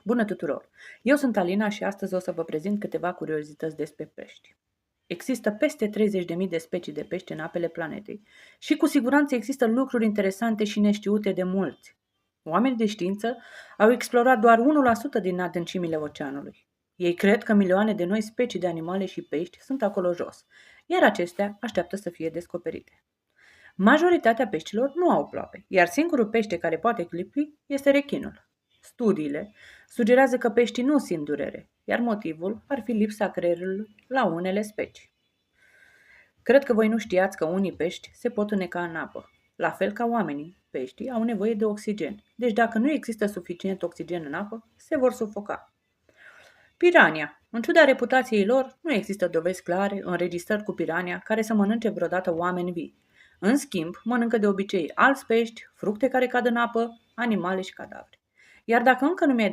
Bună tuturor! Eu sunt Alina și astăzi o să vă prezint câteva curiozități despre pești. Există peste 30.000 de specii de pești în apele planetei și cu siguranță există lucruri interesante și neștiute de mulți. Oamenii de știință au explorat doar 1% din adâncimile oceanului. Ei cred că milioane de noi specii de animale și pești sunt acolo jos, iar acestea așteaptă să fie descoperite. Majoritatea peștilor nu au ploape, iar singurul pește care poate clipi este rechinul. Studiile sugerează că peștii nu simt durere, iar motivul ar fi lipsa creierului la unele specii. Cred că voi nu știați că unii pești se pot înneca în apă. La fel ca oamenii, peștii au nevoie de oxigen, deci dacă nu există suficient oxigen în apă, se vor sufoca. Pirania. În ciuda reputației lor, nu există dovezi clare, înregistrări cu pirania care să mănânce vreodată oameni vii. În schimb, mănâncă de obicei alți pești, fructe care cad în apă, animale și cadavre. Iar dacă încă nu mi-ai dat